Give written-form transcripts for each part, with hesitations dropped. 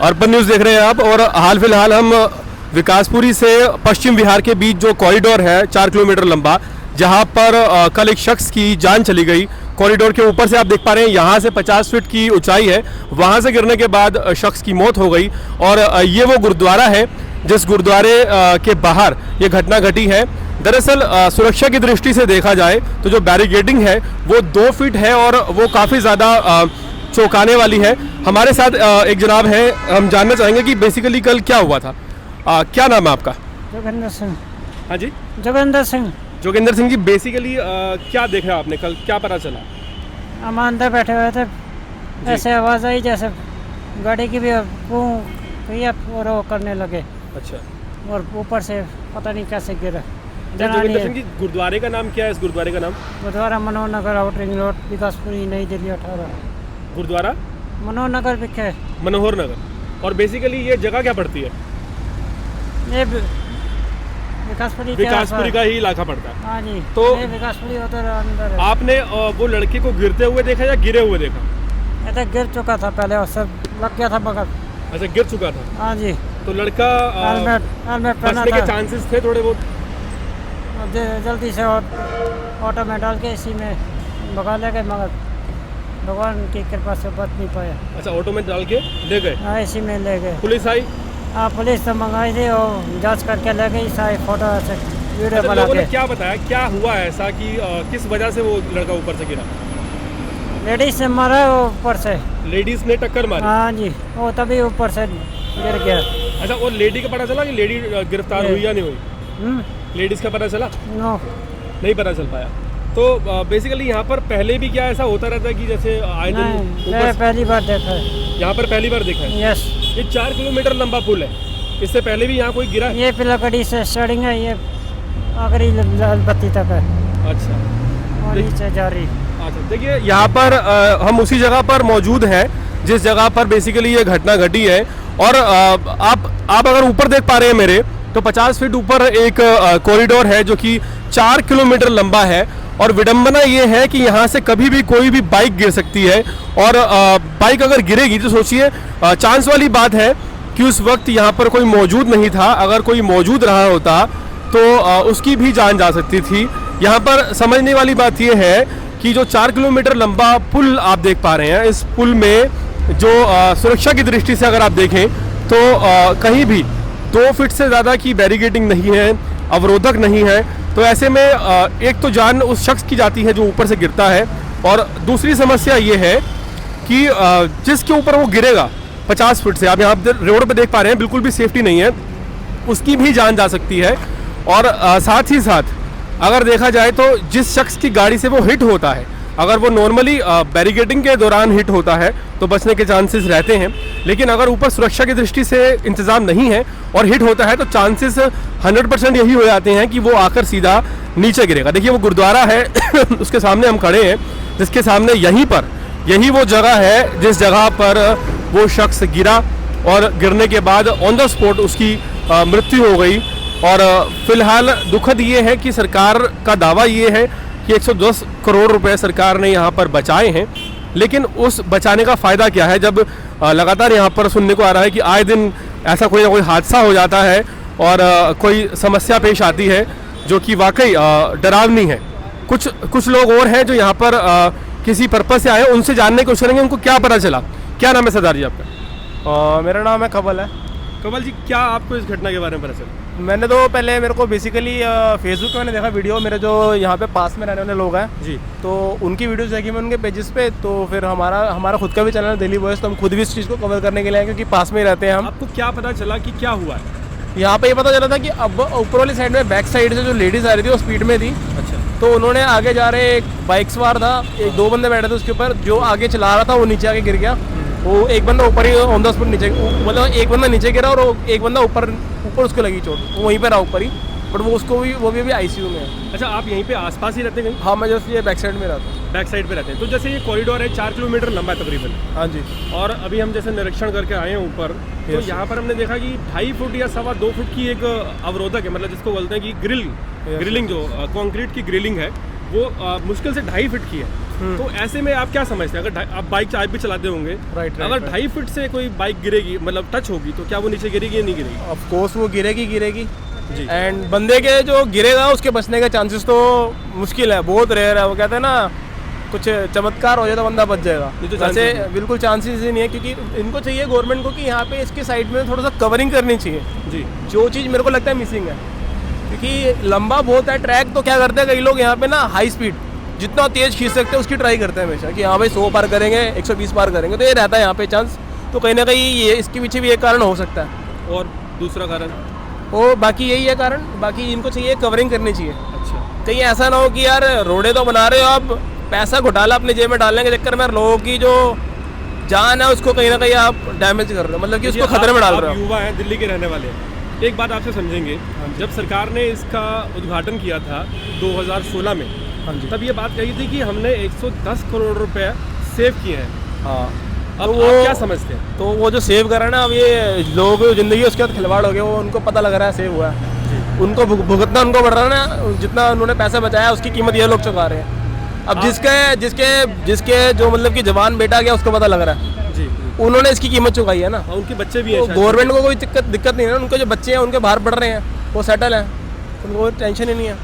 Urban news देख रहे हैं आप। और हाल फिलहाल हम विकासपुरी से पश्चिम बिहार के बीच जो कॉरिडोर है 4 किलोमीटर लंबा, जहां पर कल एक शख्स की जान चली गई। कॉरिडोर के ऊपर से आप देख पा रहे हैं, यहां से 50 फीट की ऊंचाई है, वहां से गिरने के बाद शख्स की मौत हो गई। और ये वो गुरुद्वारा है जिस गुरुद्वारे के बाहर ये घटना घटी है। दरअसल सुरक्षा की दृष्टि से देखा जाए तो जो बैरिकेडिंग है वो 2 फीट है और वो काफ़ी ज़्यादा चौंकाने वाली है। हमारे साथ एक जनाब है, हम जानना चाहेंगे कि बेसिकली कल क्या हुआ था। क्या नाम है आपका? जोगिंदर सिंह। हाँ जी, जोगिंदर सिंह। जोगिंदर सिंह जी, बेसिकली क्या देखा आपने कल, क्या पता चला? हम अंदर बैठे हुए थे, ऐसे आवाज़ आई जैसे गाड़ी की भी और वो करने लगे। अच्छा, और ऊपर से पता नहीं कैसे गिरा। जोगिंदर सिंह जी, गुरुद्वारे का नाम क्या है? इस गुरुद्वारे का नाम? गुरुद्वारा मनोहर नगर, आउट रिंग रोड, विकासपुरी, नई दिल्ली 18। गुरुद्वारा मनोहर नगर लिखे। मनोहर नगर। और बेसिकली ये जगह क्या पड़ती है? ये विकासपुरी का ही इलाका पड़ता है। हाँ जी। तो ये विकासपुरी उधर अंदर है। आपने वो लड़के को गिरते हुए देखा या गिरे हुए देखा? ये तो गिर चुका था पहले और सब लग गया था बगल। अच्छा, गिर चुका था। हाँ जी। तो लड़का हेलमेट पहना बचने था। के चांसेस थे थोड़े बहुत? जल्दी से ऑटो में डाल के इसी में भगा ले गए, मगर भगवान की कृपा से बच नहीं पाया। अच्छा, ऑटो में डाल के ले गए? हाँ, इसी में ले गए। पुलिस आई? हाँ, पुलिस तो मंगाई थी और जांच करके ले गई, सारी फोटो से वीडियो बना लोगों ने के। क्या बताया, क्या हुआ ऐसा कि किस वजह से वो लड़का ऊपर से गिरा? लेडीज से मारा वो ऊपर से। लेडीज ने टक्कर मारी? हाँ जी, वो तभी ऊपर से गिर गया। अच्छा, और लेडी का पता चला कि लेडी गिरफ्तार हुई या नहीं हुई? लेडीज का पता चला? नो, नहीं पता चल पाया। तो बेसिकली यहाँ पर पहले भी क्या ऐसा होता रहता है कि जैसे आए दिन मैंने पहली बार देखा है। यहाँ पर पहली बार देखा है? यस। ये 4 किलोमीटर लंबा पुल है, इससे पहले भी यहाँ कोई गिरा है? ये पिलाकड़ी से स्टार्टिंग है, ये आखिरी लाल बत्ती तक है। अच्छा, और नीचे जा रही। अच्छा, देखिए यहाँ पर हम उसी जगह पर मौजूद हैं जिस जगह पर बेसिकली ये घटना घटी है। और आप अगर ऊपर देख पा रहे हैं मेरे, तो 50 फीट ऊपर एक कॉरिडोर है जो कि 4 किलोमीटर लंबा है। और विडंबना ये है कि यहाँ से कभी भी कोई भी बाइक गिर सकती है। और बाइक अगर गिरेगी तो सोचिए, चांस वाली बात है कि उस वक्त यहाँ पर कोई मौजूद नहीं था। अगर कोई मौजूद रहा होता तो उसकी भी जान जा सकती थी। यहाँ पर समझने वाली बात यह है कि जो 4 किलोमीटर लंबा पुल आप देख पा रहे हैं, इस पुल में जो सुरक्षा की दृष्टि से अगर आप देखें तो कहीं भी 2 फीट से ज़्यादा की बैरिकेडिंग नहीं है, अवरोधक नहीं है। तो ऐसे में एक तो जान उस शख्स की जाती है जो ऊपर से गिरता है, और दूसरी समस्या ये है कि जिसके ऊपर वो गिरेगा 50 फीट से, आप यहाँ रोड पे देख पा रहे हैं, बिल्कुल भी सेफ्टी नहीं है, उसकी भी जान जा सकती है। और साथ ही साथ अगर देखा जाए तो जिस शख्स की गाड़ी से वो हिट होता है, अगर वो नॉर्मली बैरिकेडिंग के दौरान हिट होता है तो बचने के चांसेस रहते हैं। लेकिन अगर ऊपर सुरक्षा की दृष्टि से इंतज़ाम नहीं है और हिट होता है तो चांसेस 100% यही हो जाते हैं कि वो आकर सीधा नीचे गिरेगा। देखिए वो गुरुद्वारा है उसके सामने हम खड़े हैं, जिसके सामने यही वो जगह है जिस जगह पर वो शख्स गिरा और गिरने के बाद ऑन द स्पॉट उसकी मृत्यु हो गई। और फिलहाल दुखद ये है कि सरकार का दावा ये है कि 110 करोड़ रुपए सरकार ने यहाँ पर बचाए हैं। लेकिन उस बचाने का फ़ायदा क्या है जब लगातार यहाँ पर सुनने को आ रहा है कि आए दिन ऐसा कोई ना कोई हादसा हो जाता है और कोई समस्या पेश आती है जो कि वाकई डरावनी है। कुछ लोग और हैं जो यहाँ पर किसी पर्पज़ से आए, उनसे जानने की कोशिश करेंगे उनको क्या पता चला। क्या नाम है सरदार जी आपका? मेरा नाम है कमल है। कमल जी, क्या आपको इस घटना के बारे में पता चला? मैंने तो पहले मेरे को बेसिकली फेसबुक पे मैंने देखा वीडियो, मेरे जो यहाँ पे पास में रहने वाले लोग हैं जी, तो उनकी वीडियोस देखी मैं उनके पेजेस पे। तो फिर हमारा खुद का भी चैनल है दिल्ली वॉइस, तो हम खुद भी इस चीज़ को कवर करने के लिए आए क्योंकि पास में ही रहते हैं हम। आपको क्या पता चला कि क्या हुआ है? यहाँ पे ये पता चला था कि अब ऊपर वाली साइड में बैक साइड से जो लेडीज़ आ रही थी वो स्पीड में थी। अच्छा, तो उन्होंने आगे जा रहे एक बाइक सवार था, 2 बंदे बैठे थे उसके ऊपर, जो आगे चला रहा था वो नीचे आके गिर गया। वो एक बंदा ऊपर ही ऑन द स्पॉट नीचे, मतलब एक बंदा नीचे गिरा और एक बंदा ऊपर उसको लगी चोट, वो वहीं पर रहा ऊपर ही, बट वो भी ICU में है। अच्छा, आप यहीं पे आसपास ही रहते हैं कहीं? हाँ, मैं जस्ट ये बैक साइड में रहता हूँ। बैक साइड पे रहते हैं। तो जैसे ये कॉरिडोर है 4 किलोमीटर लंबा है तकरीबन। हाँ जी। और अभी हम जैसे निरीक्षण करके आए हैं ऊपर, तो यहाँ पर हमने देखा कि 2.5 फुट या 2.25 फुट की एक अवरोधक है, मतलब जिसको बोलते हैं कि ग्रिलिंग जो कंक्रीट की ग्रिलिंग है वो मुश्किल से 2.5 फीट की है। तो ऐसे में आप क्या समझते हैं, अगर आप बाइक आप भी चलाते होंगे, राइट, अगर 2.5 फीट से कोई बाइक गिरेगी, मतलब टच होगी, तो क्या वो नीचे गिरेगी या नहीं गिरेगी? ऑफ कोर्स वो गिरेगी जी। एंड बंदे के जो गिरेगा उसके बचने के चांसेस तो मुश्किल है, बहुत रेयर है। वो कहते हैं ना कुछ चमत्कार हो जाए तो बंदा बच जाएगा, ये तो वैसे chances नहीं। बिल्कुल चांसेस ही नहीं है, क्योंकि इनको चाहिए गवर्नमेंट को कि यहाँ पे इसके साइड में थोड़ा सा कवरिंग करनी चाहिए, जी जो चीज़ मेरे को लगता है मिसिंग है। क्योंकि लंबा बहुत है ट्रैक, तो क्या करते हैं कई लोग यहाँ पे ना हाई स्पीड जितना तेज़ खींच सकते हैं उसकी ट्राई करते हैं हमेशा, कि हाँ भाई 100 पार करेंगे, 120 पार करेंगे, तो ये रहता है यहाँ पे चांस। तो कहीं ना कहीं ये इसके पीछे भी एक कारण हो सकता है, और दूसरा कारण? और बाकी यही है कारण। बाकी इनको चाहिए कवरिंग करनी चाहिए, अच्छा, कहीं ऐसा ना हो कि यार रोडे तो बना रहे हो, आप पैसा घोटाला अपने जेब में डालने के चक्कर में लोगों की जो जान है उसको कहीं ना कहीं आप डैमेज कर रहे हो, मतलब कि उसको खतरे में डाल रहे हो। युवा हैं, दिल्ली के रहने वाले हैं, एक बात आपसे समझेंगे, जब सरकार ने इसका उद्घाटन किया था 2016 में, हाँ जी, तब ये बात कही थी कि हमने 110 करोड़ रुपए सेव किए हैं। हाँ। अब तो वो वो क्या समझते हैं? तो वो जो सेव कर रहे हैं ना, अब ये लोगों की ज़िंदगी उसके साथ खिलवाड़ हो गया, वो उनको पता लग रहा है सेव हुआ है, उनको भुगतना उनको पड़ रहा है ना, जितना उन्होंने पैसा बचाया उसकी कीमत ये लोग चुका रहे हैं। अब जिसके जो मतलब कि जवान बेटा गया उसको पता लग रहा है, जी, उन्होंने इसकी कीमत चुकाई है ना। और उनके बच्चे भी हैं तो शायद। गवर्नमेंट को कोई दिक्कत नहीं है ना, उनके जो बच्चे हैं उनके बाहर पढ़ रहे हैं, वो सेटल हैं, उनको कोई टेंशन ही नहीं है।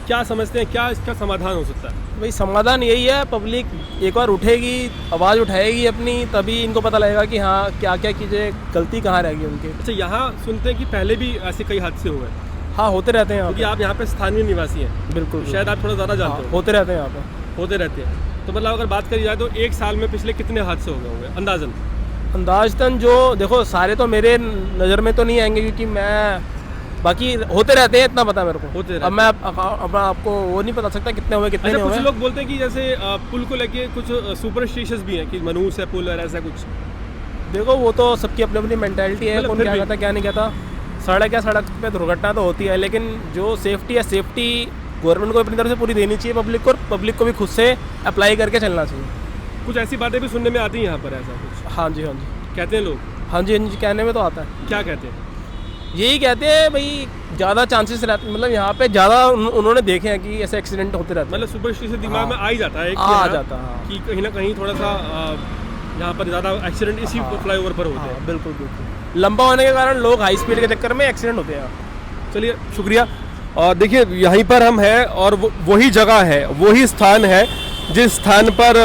क्या समझते हैं, क्या इसका समाधान हो सकता है? भाई समाधान यही है, पब्लिक एक बार उठेगी, आवाज़ उठाएगी अपनी, तभी इनको पता लगेगा कि हाँ क्या क्या चीज़ें गलती कहाँ रह गई उनकी। अच्छा, यहाँ सुनते हैं कि पहले भी ऐसे कई हादसे हुए, हाँ होते रहते हैं यहाँ क्योंकि पे। आप यहाँ पे स्थानीय निवासी हैं, बिल्कुल शायद आप थोड़ा ज़्यादा जानते हो। होते रहते हैं यहाँ पे। होते रहते हैं, तो मतलब अगर बात करी जाए तो एक साल में पिछले कितने हादसे हो गए होंगे अंदाजन? अंदाजतन जो देखो सारे तो मेरे नज़र में तो नहीं आएंगे, क्योंकि मैं बाकी होते रहते हैं इतना पता है मेरे को। होते रहते अब मैं अपना आपको वो नहीं बता सकता कितने हुए कितने अच्छा, नहीं कुछ हुए। लोग बोलते हैं कि जैसे पुल को लेके कुछ सुपरस्टिशियस भी हैं कि मनहूस है पुल और ऐसा कुछ। देखो वो तो सबकी अपनी अपनी मेंटालिटी है, मतलब कौन फिर क्या भी। कहता क्या नहीं कहता। सड़क पे दुर्घटना तो होती है, लेकिन जो सेफ्टी है, सेफ्टी गवर्नमेंट को अपनी तरफ से पूरी देनी चाहिए पब्लिक को, और पब्लिक को भी खुद से अप्लाई करके चलना चाहिए। कुछ ऐसी बातें भी सुनने में आती हैं यहाँ पर, ऐसा कुछ हाँ जी, हाँ जी, कहते हैं लोग? हाँ जी, हाँ जी, कहने में तो आता है। क्या कहते हैं? यही कहते हैं भाई ज़्यादा चांसेस रहते, मतलब यहाँ पे ज़्यादा उन्होंने देखे हैं कि ऐसे एक्सीडेंट होते रहते हैं। मतलब सुपरस्टिशियस दिमाग हाँ। में आ ही जाता है कि आ हाँ, जाता है, हाँ। कि कहीं ना कहीं थोड़ा सा यहाँ पर ज़्यादा एक्सीडेंट इसी फ्लाईओवर पर होते हैं। हाँ, बिल्कुल बिल्कुल। लंबा होने के कारण लोग हाई स्पीड के चक्कर में एक्सीडेंट होते हैं। चलिए, शुक्रिया। और देखिए यहीं पर हम हैं, और वही जगह है, वही स्थान है जिस स्थान पर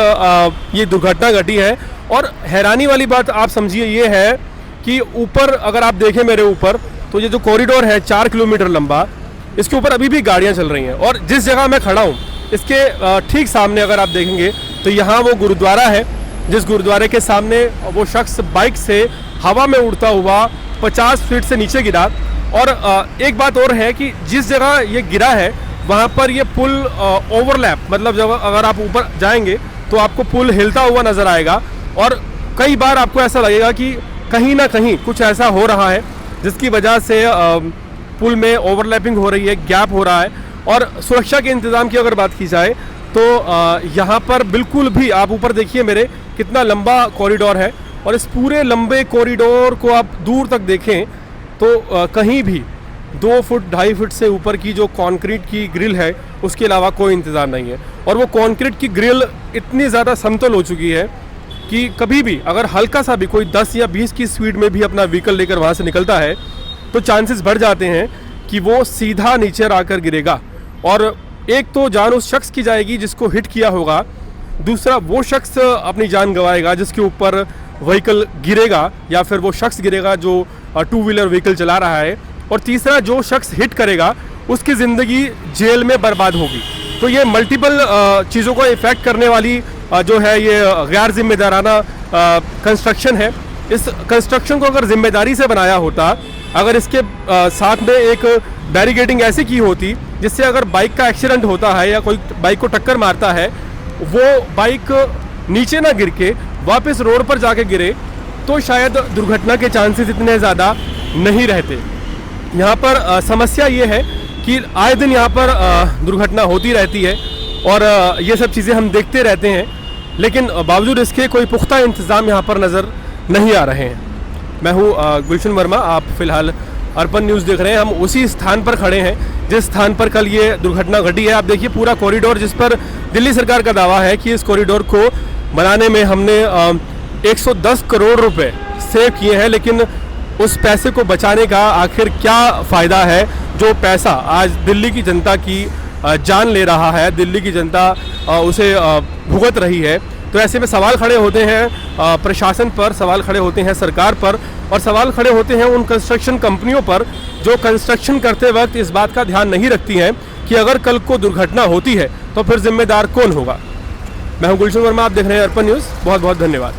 ये दुर्घटना घटी है। और हैरानी वाली बात आप समझिए ये है कि ऊपर अगर आप देखें मेरे ऊपर, तो ये जो कॉरिडोर है 4 किलोमीटर लंबा, इसके ऊपर अभी भी गाड़ियाँ चल रही हैं। और जिस जगह मैं खड़ा हूँ इसके ठीक सामने अगर आप देखेंगे तो यहाँ वो गुरुद्वारा है, जिस गुरुद्वारे के सामने वो शख्स बाइक से हवा में उड़ता हुआ 50 फीट से नीचे गिरा। और एक बात और है कि जिस जगह ये गिरा है वहाँ पर ये पुल ओवरलैप, मतलब जब अगर आप ऊपर जाएंगे तो आपको पुल हिलता हुआ नज़र आएगा, और कई बार आपको ऐसा लगेगा कि कहीं ना कहीं कुछ ऐसा हो रहा है जिसकी वजह से पुल में ओवरलैपिंग हो रही है, गैप हो रहा है। और सुरक्षा के इंतज़ाम की अगर बात की जाए तो यहाँ पर बिल्कुल भी, आप ऊपर देखिए मेरे, कितना लंबा कॉरिडोर है, और इस पूरे लंबे कॉरिडोर को आप दूर तक देखें तो कहीं भी 2 फुट 2.5 फुट से ऊपर की जो कंक्रीट की ग्रिल है उसके अलावा कोई इंतज़ाम नहीं है। और वो कंक्रीट की ग्रिल इतनी ज़्यादा समतल हो चुकी है कि कभी भी अगर हल्का सा भी कोई 10 या 20 की स्पीड में भी अपना व्हीकल लेकर वहाँ से निकलता है तो चांसेस बढ़ जाते हैं कि वो सीधा नीचे आकर गिरेगा। और एक तो जान उस शख्स की जाएगी जिसको हिट किया होगा, दूसरा वो शख्स अपनी जान गंवाएगा जिसके ऊपर व्हीकल गिरेगा, या फिर वो शख्स गिरेगा जो 2 व्हीलर व्हीकल चला रहा है, और तीसरा जो शख्स हिट करेगा उसकी ज़िंदगी जेल में बर्बाद होगी। तो ये मल्टीपल चीज़ों को इफ़ेक्ट करने वाली जो है ये गैर जिम्मेदाराना कंस्ट्रक्शन है। इस कंस्ट्रक्शन को अगर जिम्मेदारी से बनाया होता, अगर इसके साथ में एक बैरिकेडिंग ऐसी की होती जिससे अगर बाइक का एक्सीडेंट होता है या कोई बाइक को टक्कर मारता है, वो बाइक नीचे ना गिर के वापस रोड पर जाके गिरे, तो शायद दुर्घटना के चांसेस इतने ज़्यादा नहीं रहते। यहाँ पर समस्या ये है कि आए दिन यहाँ पर दुर्घटना होती रहती है, और ये सब चीज़ें हम देखते रहते हैं, लेकिन बावजूद इसके कोई पुख्ता इंतज़ाम यहाँ पर नज़र नहीं आ रहे हैं। मैं हूँ गुलशन वर्मा, आप फ़िलहाल अर्पण न्यूज़ देख रहे हैं। हम उसी स्थान पर खड़े हैं जिस स्थान पर कल ये दुर्घटना घटी है। आप देखिए पूरा कॉरिडोर जिस पर दिल्ली सरकार का दावा है कि इस कॉरिडोर को बनाने में हमने 110 करोड़ रुपए सेव किए हैं, लेकिन उस पैसे को बचाने का आखिर क्या फ़ायदा है जो पैसा आज दिल्ली की जनता की जान ले रहा है, दिल्ली की जनता उसे भुगत रही है। तो ऐसे में सवाल खड़े होते हैं प्रशासन पर, सवाल खड़े होते हैं सरकार पर, और सवाल खड़े होते हैं उन कंस्ट्रक्शन कंपनियों पर जो कंस्ट्रक्शन करते वक्त इस बात का ध्यान नहीं रखती हैं कि अगर कल को दुर्घटना होती है तो फिर जिम्मेदार कौन होगा। मैं हूं गुलशन वर्मा, आप देख रहे हैं अर्पण न्यूज़। बहुत बहुत धन्यवाद।